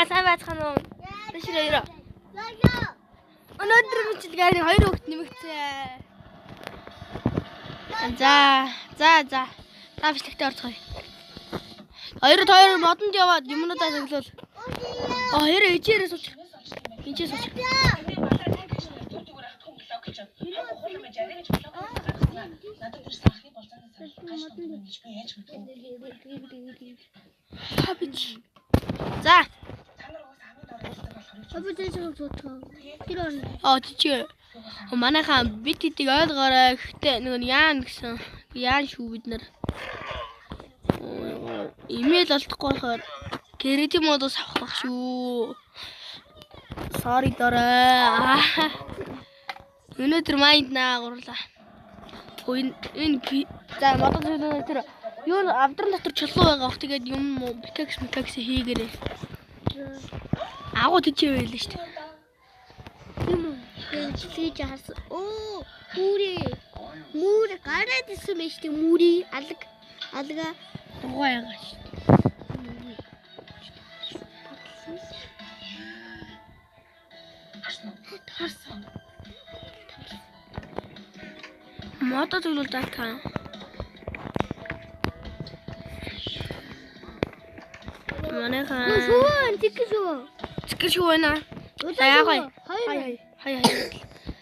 сайн байцгаана уу? Тэшэр хоёроо. Өнөөдөр мэдлэгээр 2 хүүхэд нэмэгцээ. За. Та бичлэгтээ орцгоё. Хоёр модонд яваад юмнуудаа цоглол. Хоёроо ижээрээ сууч. Ижээ сууч. Хабич. За. Тийч. Манайхаа бид хэдийг ойлгоорой. Гэхдээ нэг яан гэсэн. Яан шүү бид нар. Имэйл олдохгүй болохоор кредит модоос авах шүү. Sorry дорой. Өнөөдөр майнд наа гурлаа. Энэ за модон зүйлээ тэр юу авдран дотор чулуу байгаа бох тэгээд юм бикекс хийгээрэй. Агуу тийчээ байлаа шүү дээ. Юм тийч харсан. Оо муур гараад исэн байж тээ муурий алга дугаа ягаа шүү дээ. Тарсан. Мото зүйлүүд таа. Манайхаа Цэкэж байна. За яах вэ? Хай.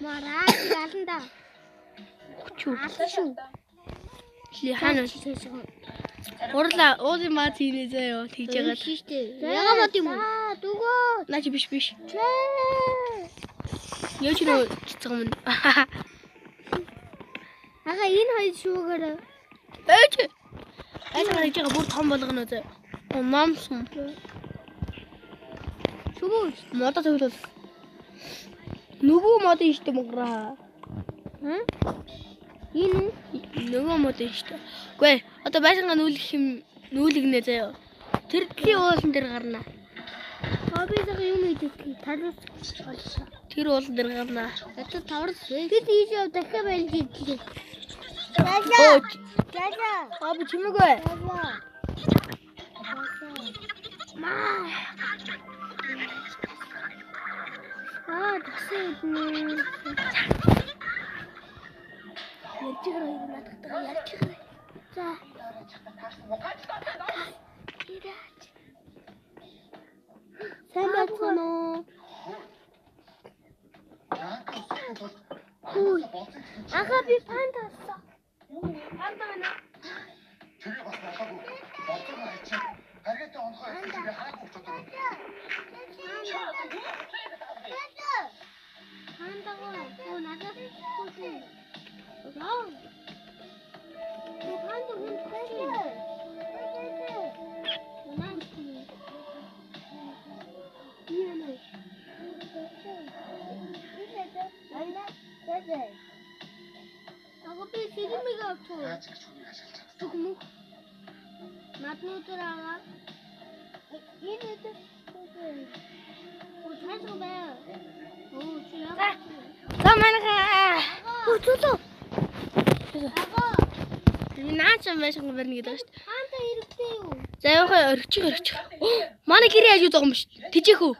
Мараа галанда. Чүү. Хана. Урла уули маа тийнэ заяа тийж байгаа. Яга мод юм уу? Дүгөө. Наач биш. Яа ч нөө цэцэг юм. Ага энэ хоёр шүүгээрээ. Бэж. Айсаа хийж байгаа бүр том болгоно заяа. Мамсан. Шүүгөө. Модо төглөл. Нөгөө мод ийштэй мграа. Энэ нөгөө мод ийштэй. Үгүй одоо байшингаа нүүлгэнэ заяа. Тэр дэлхийн уулан дээр гарна. Хоббизаа юм идэх талаас олсон. Тэр уулан дээр гарна. Одоо таврал бид ийшээ дахиад байна гэж. Яа. Хобби чимээгүй. Маа. Тэсээ. Ярьчихраа. За. Сайн байна уу? Ага би пандасаа. Панда байна. Тэр бас болоогүй. Болоо хайчих. Харгаатай онхоо би хааг өгчод байна. Пандагоо. Надад хүсээ. Вау. Панда хүсээ. Ako pa sige may gato. Tumo. Matno tara. Ini itu. Udah coba. Oh, siapa? Sama nak. Tuh. Ako. Наач байсан юм байна гэдэг шүү дээ. Хаанта ирэхтэй юу? За явахаа орчих. Манай гэрээ яаж байгаа юм биш. Тэжээх үү?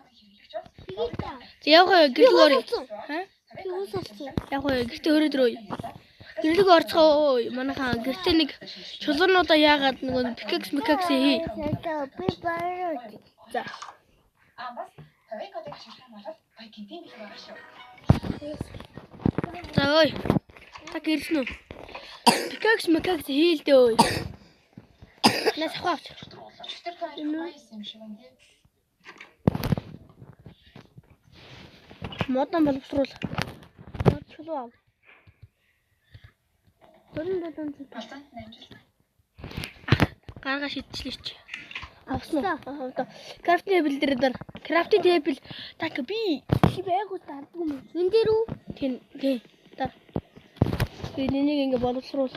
За явахаа гэрэл орё. Явахаа гэртээ өрөөдрөө. Гэрэлэг орцгоо. Манайхаа гэртээ нэг чулуунуудаа яагаад нэг пикекс хий. Би баруу. За. Бас тавикодыг ашиглах болол бай гинтийн бих байгаа шүү. За ой. Та гэрсэн үү? Пикекс хийлдээ ой. Нас хавч. Тэр байсан юм шиг байна тий. Модон боловсруул. Чулуу аа. Дөрөндөө Алтан амжилт. гаргаа шидчихлээ чи. Авсан уу? Крафтинг тейбл дээр крафтинг тейбл так би байгуу дарддаг юм. Энэ дээр үү? Тий. Та. Энийг ингэ боловсруул.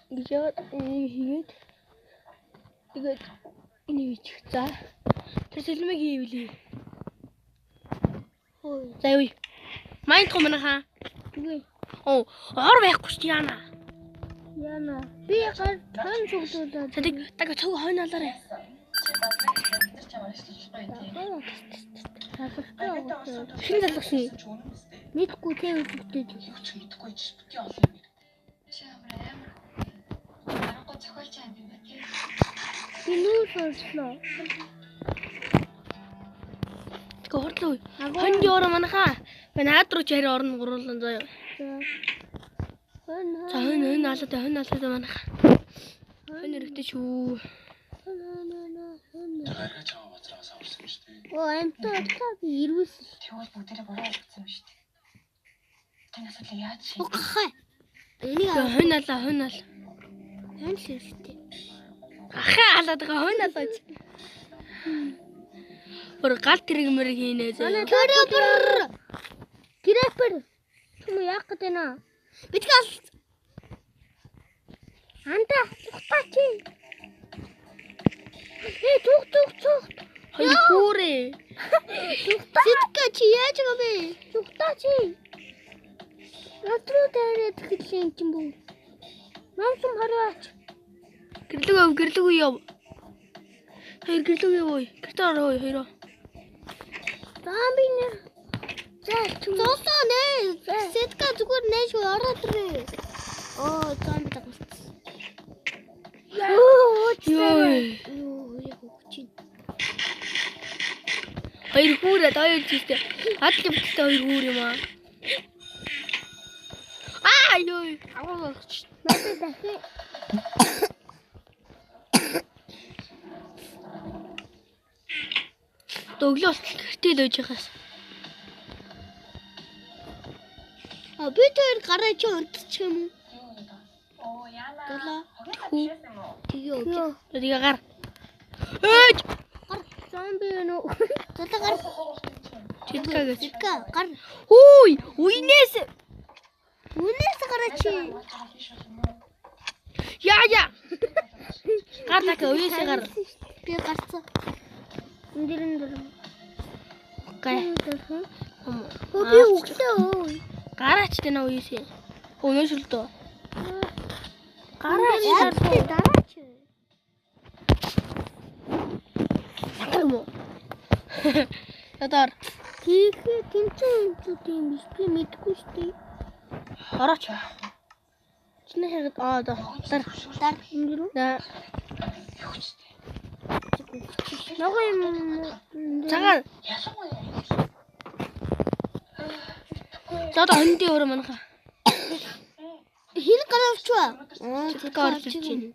Яа энийг тэгээд энийг чих за. Тэр сэлмэг хийвлээ. Хөөе. За юу? Майнд комнахаа. Үгүй. Оо, ор байхгүй ч яана. Яна. Би гар тань цуглуулаад. Тэдэг даг цог хойноолоорой. Тэр чамаар ажиллахгүй юм тийм. Хасалтай. Шин залгасан. Мэдгүй тэ үлдээ. Юу ч мэдэхгүй ч битгий олон юм. Чи амар. Аргагүй зохиолч юм байна тийм. Би нүүр sorslоо. Тэгэ хордлоо. Хонд яваа манайхаа. Би наад руу ч хари орно гурлан заяа. За хойно алаад манайхаа. Хойно өрөвтэй шүү. Гаргаж чамаа базраас авсан шүү дээ. Оо амтаа би ирвэс. Тэгвэл бүгдээрээ буруу ойлгосон юм шүү дээ. Тэнэс л яаж шийдэх? Ухахай. Энийг Хойно. хань шивтэй. Ахаа алаад байгаа хойно алаач. Өөр гал тэрэг мэрэг хийнэ заяа. Грэпер. Чүм яах гэдэг нэ? Битгэл. Анта тухтаач. Тух. Хоёр хүүрээ. Сэтгэ чи яаж байгаа бэ? Тухтаач. Натруу дээрээ тэгэлэн чинь бүү. Намсум хараач. Гэрлэг яв. Хоёр гэрлэг яв ой. Гэртээ ороо хоёроо. Таамбин. Зоосоо нэ. Сэтгэ зүгээр нээш ороод ирээ. Оо таамбин тагс. Ёо. Хоёр хүүрээ даяа чийтэй. Адлын бүтэлтэй хоёр хүүр юм аа. Ёо. Агуулгач. Надад дахи. Өглөө гэртээ л үйж хаас. Би тэр гараа чи унтчих юм уу? Оо яана. Дулаа. Тэгээ Тэгээ. Тэгээ гар. Ээж. Гар зомби нөө. Дулаа гар. Чидгаагач. Сэтгэ гар. Хүй, уйнээс. Үнээс гараа чи. Яа. Гар так уйнээс гар. Би гарцсан. Эндэрэн. Гай. Би өглөө. Гараач тэнэ уйнээс. Өнөөс л дөө. Гараач дараач. Атармо. Ятар. Тийхээ тэнцэн юм биш би мэдгүй штий. Хараач. Чиний хэрэг дар. Эндэрэн. Да. Нөгөө юм. Цагаан. Зада хөндөй өрөө манайхаа. Хин гаравчваа. Чидгээ орж ирж байна.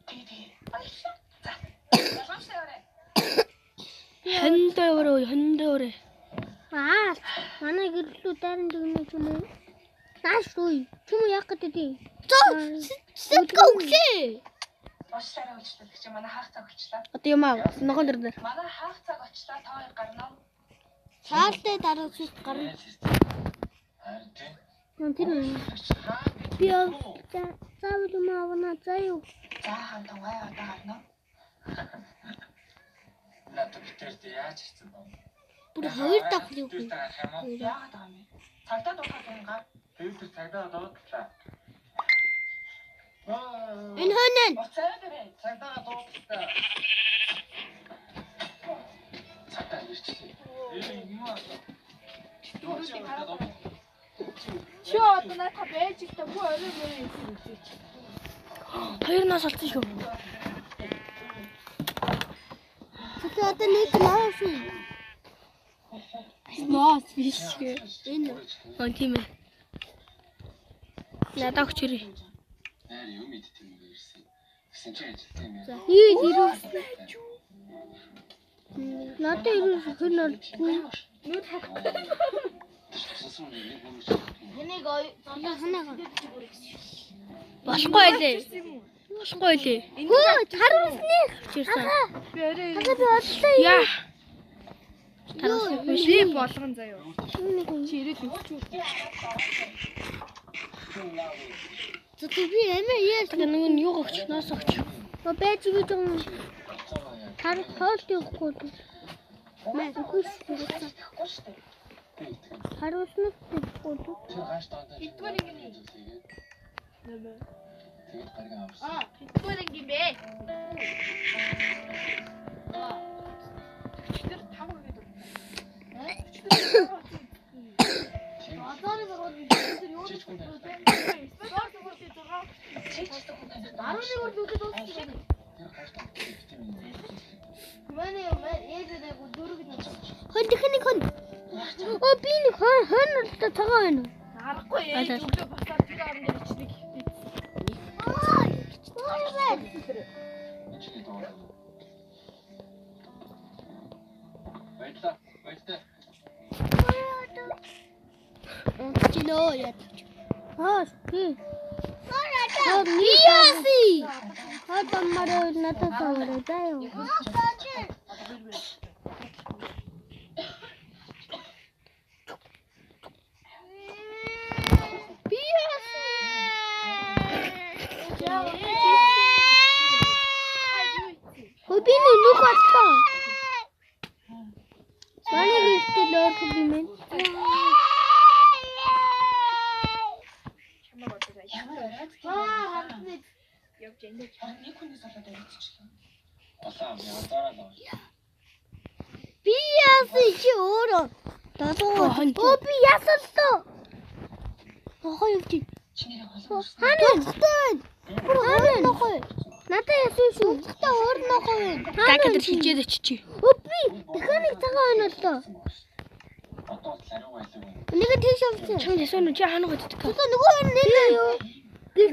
Хөндөй өрөө. Манай гэрлүү дайран дэгнэ юм уу? Нааш руу. Чүм яах гэдэг юм? Сэтгэ өглөө. Уучлаарай уучлаарай гэж манай хаах цаг очлаа. Одоо юм аа. Ногоон дээр. Манай хаах цаг очлаа та хоёр гарнаа. Шаалтай дараа зүг гарна. Харин тийм. Тэр би заавал юм авна заяа. За хаан тунгай одоо гарнаа. Надад битэрт яаж хийсэн бэ? Бүр хоёр давх юу вэ? Яагаад байгаа юм бэ? Цагдаа дуусах юм га. Тэр цагдаа дуудлаа. Энэ хонон. Уцаа дээрээ. Цагдаа дуудлаа. Цагдаа ирчихлээ. Юм аа. Чи одоо надад байж ихтэй бүх орой мөрөө ирсэн үү? Хоёр нас олсон шүү. Тэгээ одоо нэг наас. Наас биш. Энэ. Тийм ээ. Надад өгч ирээ. Нэр юм идэх юм ирсэн. Гэсэн чи ажилтаа юм яа. Ирүүс. Надад ирүүс хүн олдгүй. Нүд хах. Туссан нэг бүрс. Энийг Ханаа. Болохгүй лээ. Хөө харуулсны. Чирсэн. би орой Хага би одлоо. Яа. Тарах биш. би болгон заяа. Чи ирээд өгч. Зөв би эмээ яаш. Тэгээ нэг нь юу өгч, нас өгч. Байж би том. Тар хоолт өгөхгүй. Мэ хүс. Харуулсны өгөхгүй. Тэр хааш таа. Эдгээр ингэ. Тэгээд гариг авсан. Тэгвэл юм бэ. Тэр тавар гэдэг. Азар зурвал тэр юу гэж боддог. Арны урд үдэд дуусчих. Манай ээжээ дөрөв гэж. Хон техник хон. Оо би нэг хон цагаан байна. Харахгүй ээж өглөө босоод тэр орон дээр ичдэг. Баярлаа. Чиноо яа. Би. Яаси. Хатаммараа надад тавараа юу. Хобби нүг атсан. Манай гэртээ лоор хобби мэн. Ямар оройд Явж энэ. нэг хүнээс болоод авчихсан. Улаан ядаараа л. Би яасан чи өөрөө. Оо би яасан тоо. Хоо юу чи? Чиний холбоо. Ханаа. Ханаа. Надаа яасан шүү. Та өөр нохоо. Такад шилжээд очиж. Оо би дахиад цагаан байна л доо. Одоо ларуу байлгүй. Нэг тийш явчих. Чам ясан чи хаана годдаг. Одоо нөгөө нэлээ юу?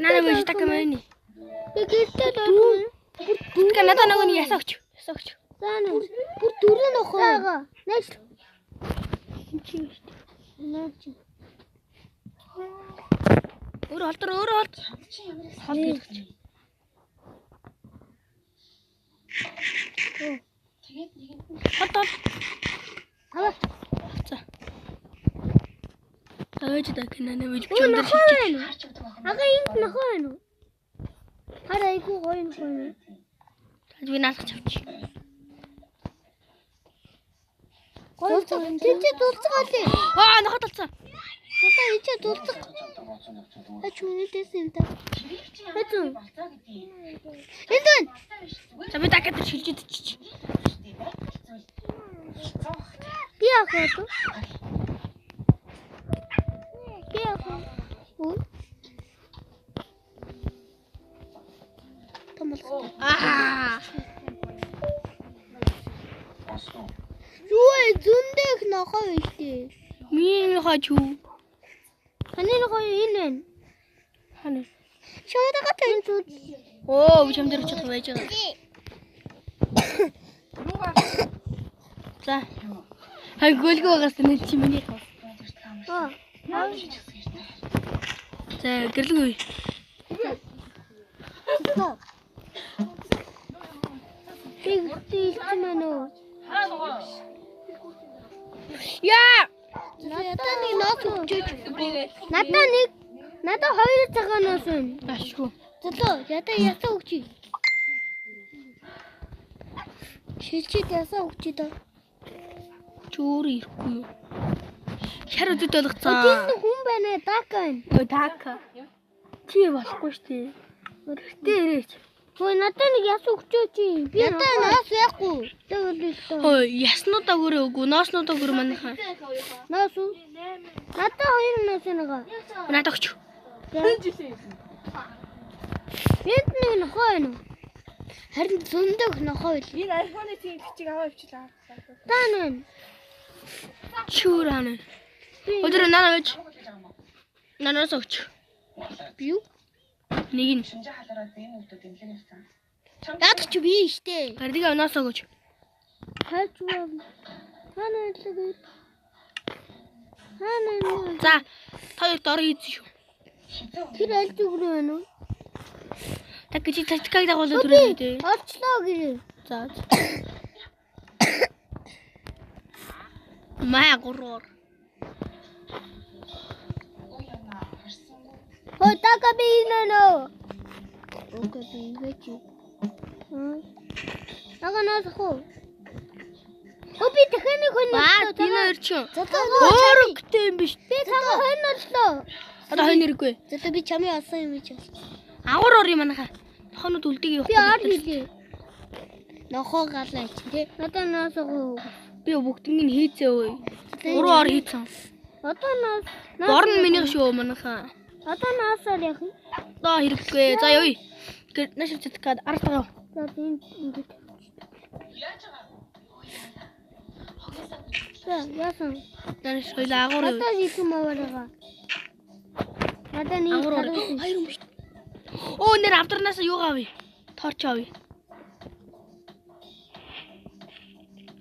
Нана мэж такамэни. Би гэртээ дөрөв. Тэгка надаа нөгөө нь ясагч. Заана. Бүр дөрөв нохоо. Нэш. Наач. Өөр холд. Чи ямар их Холд гэж. тэгээд нэг нь Холд. Хаа. За. Ээж дакнаа нэмж Оо чөндөр нохоо шилжиж. байна. харч өгдөг байх. Ага энд нохоо байна. Хараа айгуу гоё нохоо. Би наалгach авчих. Гоё чи дурцгаа ли. Нохот талцсан. Одоо ичээ дурцг. Ач үнэтэйс юм та. Хэцүү. Болцоо гэдэг. Энд байна. За би такад шилжээд очиж. Би яах вэ? Би яах вэ? Оо. Томол. Ослоо. Юу ээ зөндөх нохоо ихтэй. Миний хаач юу? Ханы нохоо энэ байна. Хана. Шоудага тань зү. Оо, би чамдэр очих байж байгаа. За. Хай гөлгөө байгаас нэг чи миний хаа. Аа. За, гэрлгүй. Тэг мэнэ. Яа! Надаа нэг нот өгч. Надаа хоёр цагаанаас байна. Ашгүй. Зөлөө ядаа өгч. Шилжид ясаа өгч дөө. Чөөр ирэхгүй юу? Шар үдэд болгоцсон. Тэнд хүн байна дака байна. Ой, така. Чи болохгүй штэ. Өрхтээ ирээч. Хөөе надаа нэг ясаа өгчөө чи. Би надаа нас яахгүй. Тэгвэл Ой, яснуудаа гөрөө үгүй, нооснуудаа гөрөө манайхаа. нас уу? Надаа хоёр нас нэгаа. Надад өгч. Энд нэг нохоо байна. Харин зөндөх нохоо байл. Энэ айфоны тийм бичиг аваа авчлаа. Таана. Чүр хана. Өдөр нана гэж. Нанаас өгч. Юу? Нэг нь. Шинжээ халаараад энэ үлдээд имлэг явсан. Яадаг чи би штэ. Гардыг авнаас өгч. Хайч уу? Таана хэлээ. Таана. За, хоёр дор хийсэн шүү. Тэр аль зүгрээ байна уу? Так чи тачкаг дагуулад түрээ дээ. Олчлоо гэрээ. За. Маа гуруур. Хөөе дака би нэнэ. Окей би гэж. Аганаас хөө. Хөөе тэхэний хүн. Баа, би нэр чи. Өөр өгтэй юм биш. Би цагаан хойнооллоо. Одоо хойно ирэхгүй. Зөтө би чамын алсан юм чи. Агуур ор юм анаха. Тохонод үлдэг явах. Би ор хийлээ. Нохоо галаач тий. Одоо наасаа Би бүгднийг хийцээ өө. 3 ор хийцэн. одоо наас Ор нь миний шүү манаха. одоо наасаа яах вэ? Одоо хэрэггүй. За явъя. Гэт нашир цэтгэад арастаа. За тийм ингэж. За яасан. Даш хоёул агуур. Одоо хийх юм аваараа. Одоо нэг Агуур ор. Хоёр юм шүү. Оо нэр авдарнаас юу гавь? Торч авъя.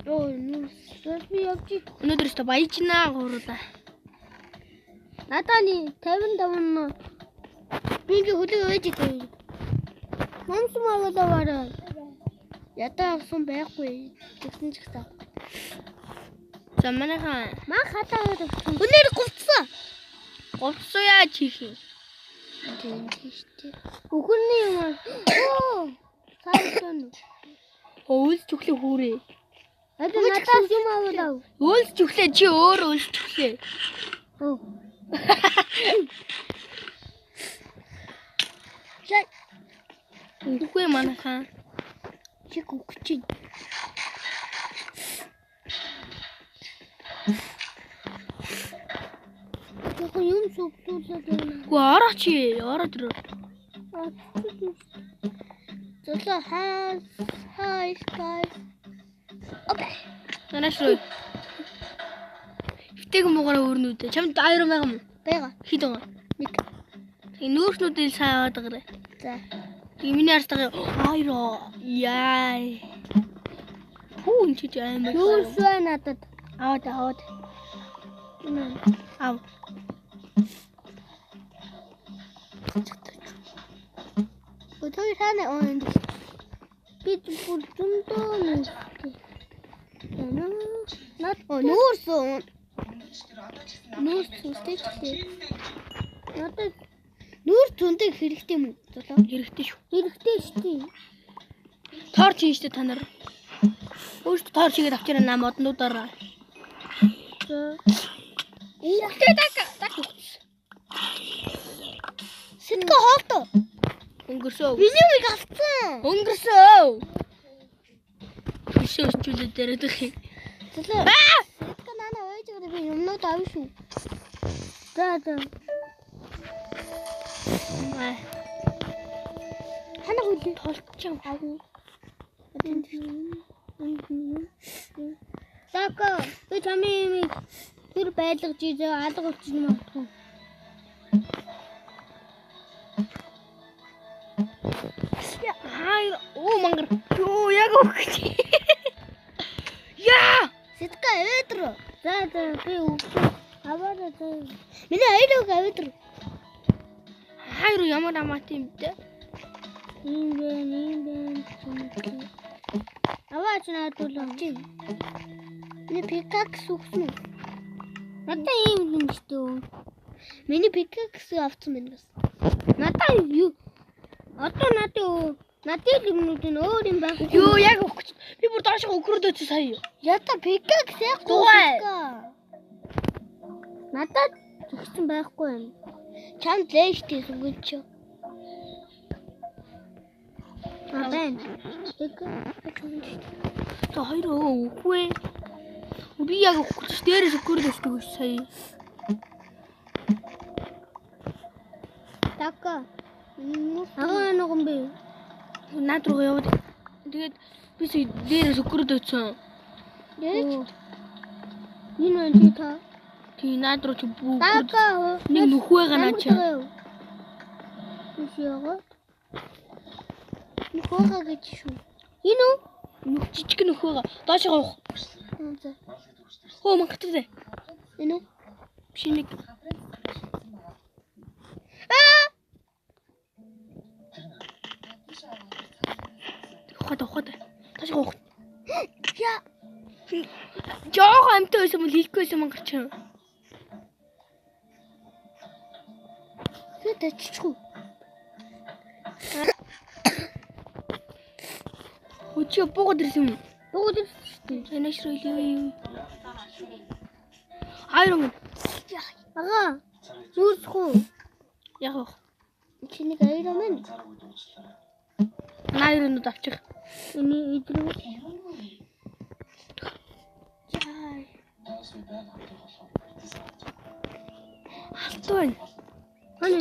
Оо нүс би явчих. Өнөөдөр ч баяжнаа агууруулаа. Надаа ни 55 нь би хөлөө ээж дээ. Номсон аваад ятаа авсан байхгүй. Тэгсэн ч гэсэн. За манайхаа Маа хатаа аваад. өнөр говцсон. Говцсон яаж хийх юм? Тийм тийштэй. Өгөрний юм аа. Оо. Сайхан. Өөлж өглөө хүүрээ. Одоо надаас юм аваад. Өөлж өглөө чи өөр өөлж өглөө. Оо. Үгүй манайхаа. Чи гүгч. Яг юм сүглүүлээд байна. Үгүй орооч ороод ирээ. Зөөлөө хай скай. Окей. Танашруу. Итэг муугаараа өрнүүдээ. Чамд 2 байгаа юм. Бага. Хэд байгаа? Нэг. Тэгээ нүүрснүүдийг сайн аваад гараа. За. Тэгээ миний арстаа 2. Яа. Хүн чи амар. Юус вэ надад? Аваад. Ав. Өтөй ханаа онд. Би бүр зөндөө нэг. Нат нүүрсэн. Нүүрсэн стэйчтэй. Надад нүүр зөндөө хэрэгтэй юм уу? Хэрэгтэй шүү. Хэрэгтэй шүү. Торч юм штэ та нар. Өөртөө торч игээд авчираа на моднуудаараа. Үүхтэй так үхс. Сэтгэ хоолтой. Өнгөрсөө. Миний үеиг авцсан. Өнгөрсөө. Өшөөчүүлээд дээрээд их. Зэлээ. Сэтгэ нана ойж байгаа би юмнууд авна шүү. За. Хана хөлөө Толчоо авна. Тако би чамын тэр байлгаж ийзээ алга болчихно магадгүй. Оо мангар. Юу яг өгч. Яа! Сэтгэ өөдрө. За би өгсөн. Аваараа за. Миний аяг өөдрө. Хайр ямар амаат юм бэ? Ийм бэ. Аваач наадуулаа. Миний пикакс өгсөн. Надаа ийм юм шүү дээ. Миний пикакс авсан байна бас. Надаа юу? Одоо надад юмнууд нь өөр юм байх. Юу яг өгч. Би бүр доошоо өгрөөд өчсөн сая. Ята пикакс яг Дугай. Надад өгсөн байхгүй юм. Чамд лэйштэй сүгэж. Абэн. За хоёр өгөхгүй. Би яг өгч дээрээс өгрөөд өчсөн сая. Така. Аган би. Наад руу яваад. Тэгээд би дээрээс өгрөөд өчсөн. Дээч. Энэ та. Тий наад руу чи бүгд Така. нэг нөхөө ганаа чи. Нөхөө. Нөхөө гэж шүү. Энэ үү? Нүх жижиг нөхөө доошоо авах. За. Хөө мангаттай. Энэ үү? Шинийг. Ухаад. Доошоо авах. Я. Жоо амтай байсан бол хийхгүй байсан мангарч. Тэтэчгүй. Өчөө буугаад ирсэн юм. Богд шүү. Танаш руу юу? Хайрон. Ага. Зүрхүү. Яг. Чиний Iron-Man. Зараагүй дуучлаарай. Найрууд авчих. Эний идрүү. Даас уу байг хатах болохоор битээс авч. Алт байна.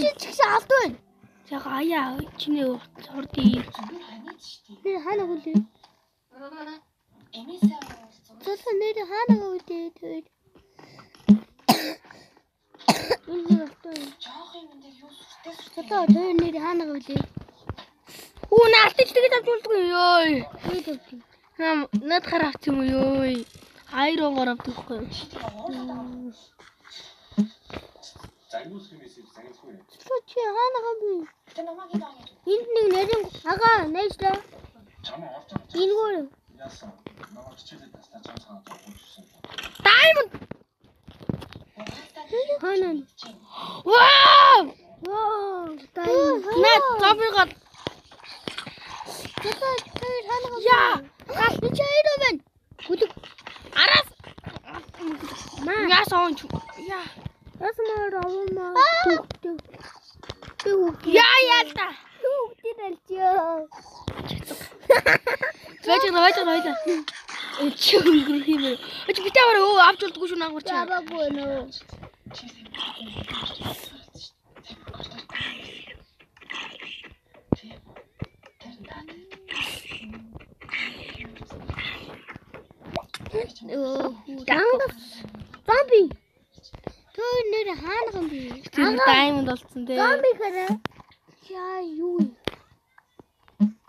Чи чигсээ алт байна. Яг аяа чиний хурдий. Нэр хаана гүлээ? Эмээсээ авсан. Цэцэн нэр хаана гүлээ тэр. Энэ алт байна. Жоох юм дээр юу сүртэй Цэцэн тэр нэр хаана гүлээ? Үу наалтч тэгээд авч болдгоо ёо. Нэг өгдөө. Над гараа авчих юм ёо. Айрогоор авчихгүй. Загнуус хэмээсээ загнахгүй. Цэцэн чи хаана гүлээ? Тэ намайг ийм аа. Энд нэг нэрэн агаа найслаа. Чамаа орж байгаа. Энгүүр. Яасан. Намайг хичээлээ тастаа чам цаанаа тоохгүй. Diamond. Хаана? Вау! Вау. Наад зомбигод. Цэцэн тэр хаана гүлээ? Яа! Би чи Iron-Man. Гүлэг. Араас. Маа. Яасан ч. Яа. Ясмаар авмаа. Яа яалта. Хүүхдийн алчаа. Вайта. Чи өнгөрөх юм бэ? Чи битээр өө авч болдгоо шүү наагур чи. Ябаагүй нөө. Данга. Зомби. Той нэр хаана гом би? Тэр diamond болсон те. Зомби хараа. Яа юу?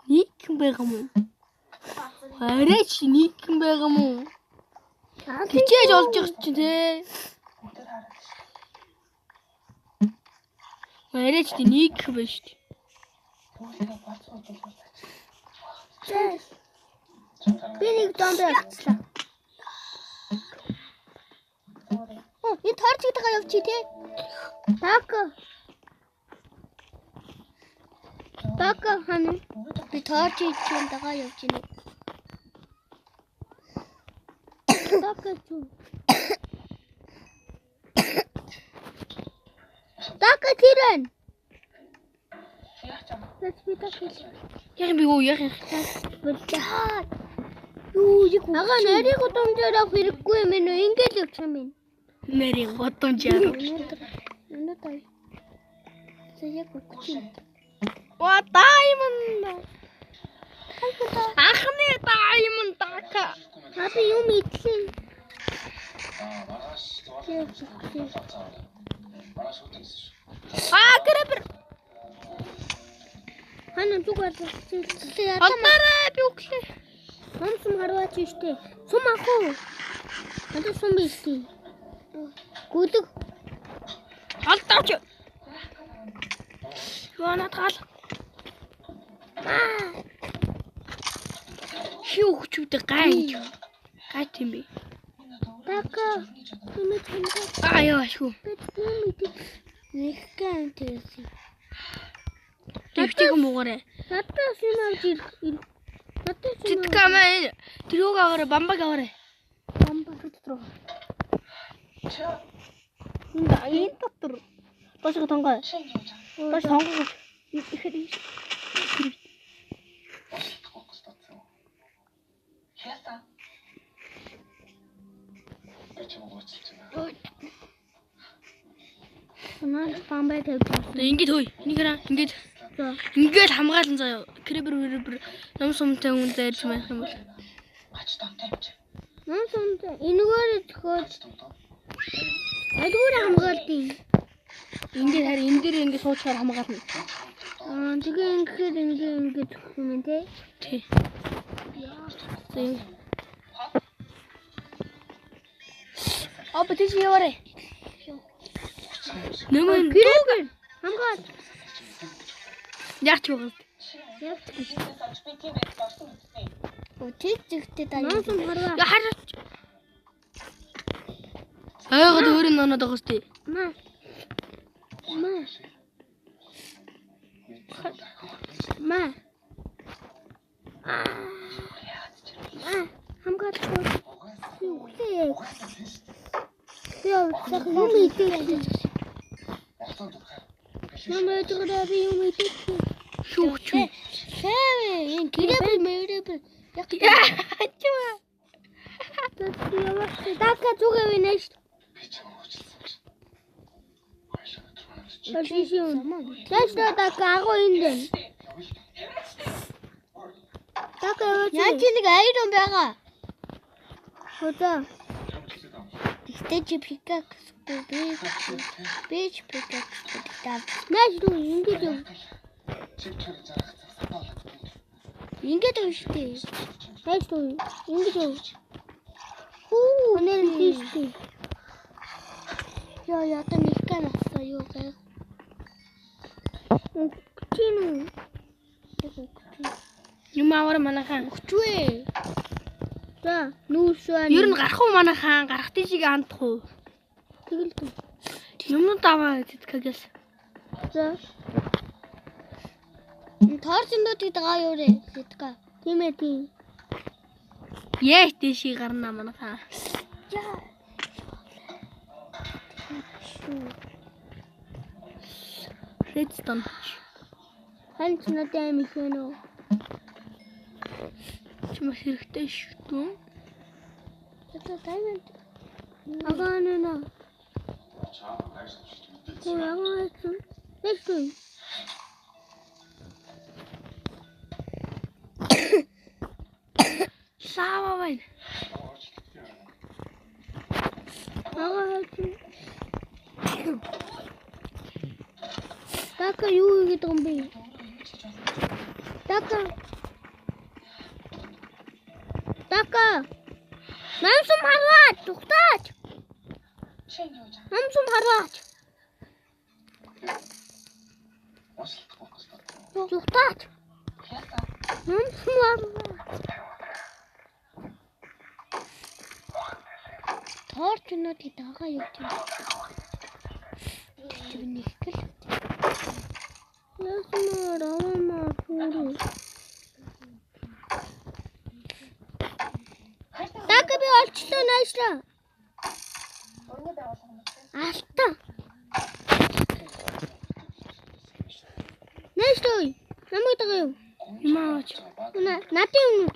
Ник байгаа юм уу? Арайч ник байгаа юм уу? Хичээж олж байгаа чи те. Арайч ник байна шүү дээ. Би нэг зомби авчлаа. Энэ торчигтайгаа явчих тий. Така хана. Би торчигтайгаа явчих нэг. Така чу. Така тирэн. Яг би юу яг. Болчихаа. Юу яг агаа нарийн гудамжаараа хэрэггүй юм ээ ингээл явчих юм байна. Нэрийн годомжаар. Өнөөдөр яг утчих. What diamond? Ахны diamond така. Хапи юм итлээ. Маргааш маргааш утгасан шүү. Грэбэр. Хана зүгээр Алдараа би өглөө. Сум харваач штэ. Сум ахуу. Надад сум биш тий. Гүлэг. Алдаач. Юунат гал. Хиүхчүүдээ гайж. Гайт юм би. Така. Яа шүү. Нэгхэн тэрсэн. Дэвтиг муугаарэ. Надад сум авч ир. Надад сум. Тэтгэмээ тэрүүг аваарэ, бамбаг аваарэ. Бамбаг дотор. Энэ дотор. Босго тонгоо. Бос тонгоо. Ихээр. Яасан. Наад бамбаг тавьчихсан. Ингээд хөөе. Ингээд хамгаалan заяа. Крэбэр ном сумтай хүн дайрч байх юм бол. Ач тамтай. Ном сумтай энэгээр төхөөд айдгуур хамгаалдیں۔ Ингээд харин энэ дээр ингээд суучаар хамгаална. Тэгээ ингээд төгөх юм те. Тий. Тэс яваарэ. Нэмэн Гэрээр хамгаал. яач байгаа. Өчигтэй даа. Ном сум харваа. Хараач. Айгаад өөрийн ноноод байгаа сте. Маа. Хамгаал. Үхлээ. Яа, сах юм идэх. Намайг би юм идэх. Шүүгч. Сэвэ энэ гэрээ мэрээ. Яачаа. Дака зүгээ винэж. Би чамд уучлсан гэж. Ашишин. Тэстэ дака агуу индэн. Дака яаж нэг айрон байгаа. Хөдөө. Тэгтээ пикакс бич пикакс гэдэг. Наач дүү ингэж юм. Чиг чиг зарах сатаа болоод. Ингэж юм шүү дээ. Наач дүү ингэж юм. Хүү нэр тийштэй. Я та никка насаа юу гэх. Чиний. Юм аваар манайхан. Хүчвэ. За, нүүсвэн. Ер нь гарах уу манайхан? Гарах тийшээ хандах уу? Тэгэлгүй. Юмнууд аваа тэтгэгээс. За. Торчндуудыг дагаа юурэ. Тэтгэа. Тийм ээ тийм. Яа тийшээ гарнаа манайхан. Яа. Redstone. Ханч надад аим их вэ нөө. Чимээ хэрэгтэй шүү дээ. Это diamond. Агаана. Чаа хайш шүү. Оо агаана. Тэсгүй. Лава байна. Агаана. Дака юу гэдэг юм бэ? Дака. Намсум харваач, тухтаач. Шинэ юу жаа. Намсум харваач. Уучлах гэж байна. Тухтаач. Яста. Намсум харваач. Торч нөтий дагаа юу тийм. Тэвнийхэл. Ясмаар авамаа түрүү. Дака би олчлоо наашлаа. Өргөд байгуулсан. Алтаа. Наашлаа. Намайг дагаа юу? Юм аваач. Надын юм.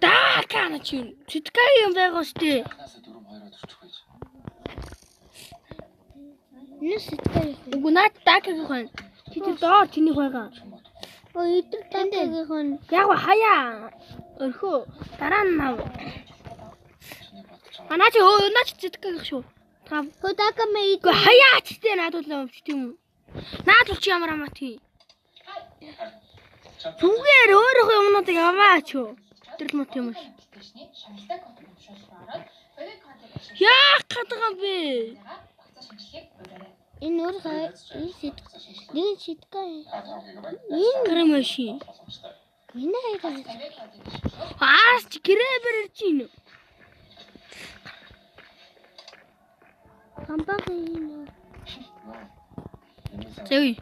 Даакана чи. Тэтгэе юм байгаа штэ. Танаас 4-2-оор төрчих байж. Нэс итгэе. Үгүй наад даакагийн хон. Чи тэр доор чиний хойгоо. Оо идэр тандгийн хон. Яг хаяа. Өрхөө. Дараа нь нав. Наач наач тэтгэе шүү. Та Дака мэй. үгүй хаяа ч тийм наадуул юм ч тийм үү. Наадуул чи ямар амаа тий. Зүгээр өөрөөх юмнуудыг аваач юу. Тэр л мот юм ш. Тэшний шаналтай код боловсруулалтаа ороод богино кодыг ашиглаж Яах гэдэг юм бэ? багцаа шинжилгээг уураарай. Энэ өөр хай. Нэг шитгэе. Гэрэн машин. Энэ хайраа. 50 кодыг ашиглаж Аас чи гэрээ бэрэж ийн. Бамбагийн. Зэвий.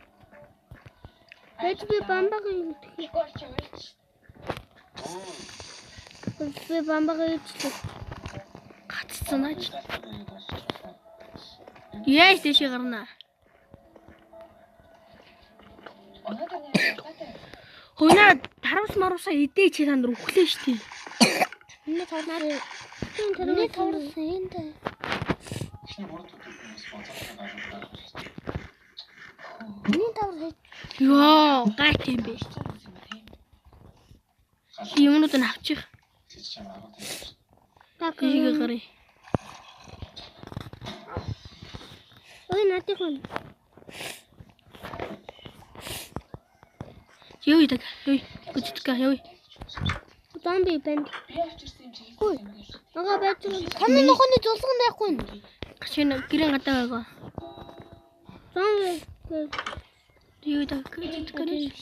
Тэд би бамбагийн. игор ч үйлч. Би бамбагийн ч. Гацсан наач. Яа тийшээ гарнаа. Өнөөдөр нэр баттай. Хөнөө таравс марусаа идээ чи танд өглөө штий. Энэ тавраа. Энэ тавраа энд. Чиний бүрд төлөвлөсөн спонсортой гайхалтай. Энэ тавраа. Йоо, гайт юм бэ. Юмнууд нь авчих. Чи чам агуу тийм. Дака. Тийшээ гарыг. Ой надад хон. Юу идэг? Юу? Гүцэтгэе юу? Зомби банд. Би авчирсан юм чиг. Ой. Ага байж. Таны нохоны зулсан байхгүй нь. Гачийн гэрэн гадаа байгаа. Зомби. Юу идэг? Гүцэтгэе.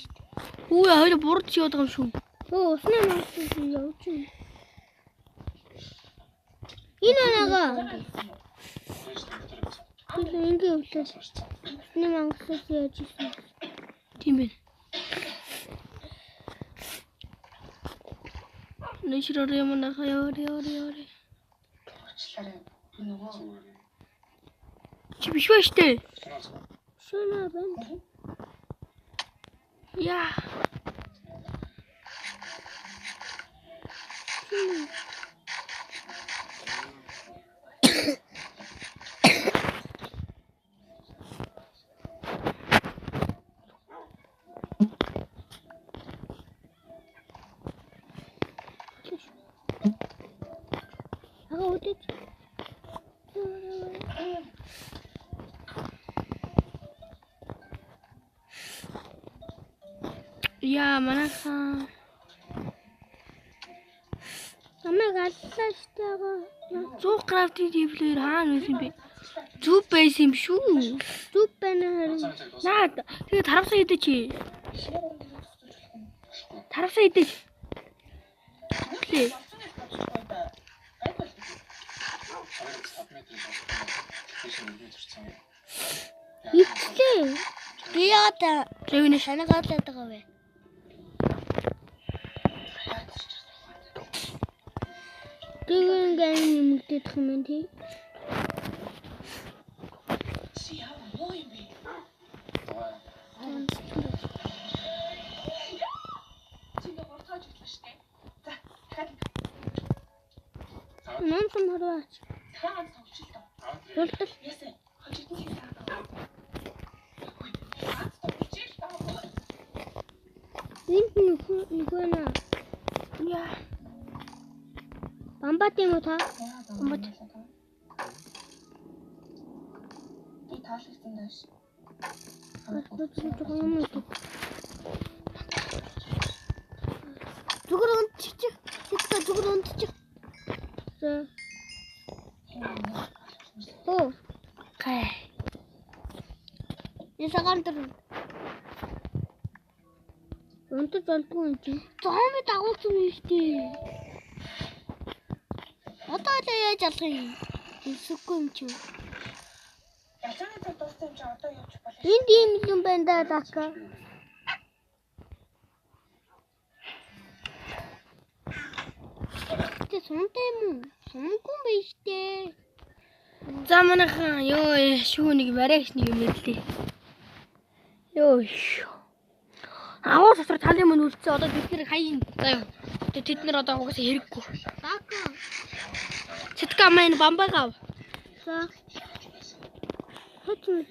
Үгүй хоёул бурд чи явдаг юм шүү. Оо усны мөнгө явууч юм. Энэ нага. Ингээ өвлөө. Усны мөнгө яаж ийсэн. Тийм байна. Нэшрээр юм нахаа яа. Уучлаарай. Нөгөө Чи биш ба штэ. Шунаа банд. Яа. 아가 어딨지? Яа, манайхан. Намайг аллаа штайгаа. 100 крафтинг тейблээр хаана байсан бэ? Зүг байсан юм шүү. Зүг байна харин. Наад тэгээ таравсаа идэж. Таравсаа идэж. Лээ. 5 метрээс Итлээ. Би яата. Левинэ. Санаа гаалаад байгаа вэ? Тэгэн гэн юмдэх юм тий. Нам том хараач. Тултал. Энд нүгэнэ. Яа. Бамбат юм уу та? Бамбат. Би таалагдсан даш. Зүгээр унтчих. Сэтгэл зүгээр унтчих. За. Оо. Гай. Ясаган тэр. Унтаж болдгүй юм чи. Зооми дагуулсан юм шүү дээ. Одоо л яаж алах юм? Эсвэл юм чи. Ялцааны цаг дууссан юм чи одоо явж болох. Энд ийм юм байна да лака. Тэ сунтай юм уу? Сунгүй биш дээ. За манайхан ёо шүү нэг барайч нэг юм хэлээ. Ёо шүү. Аваа дотор тал юм үлдсэн. Одоо бид нэр хаяа. За ёо. Тэд нэр одоо угаасаа хэрэггүй. Лака. Сэтгэл маань бамбаг ав. За. Хоч мэд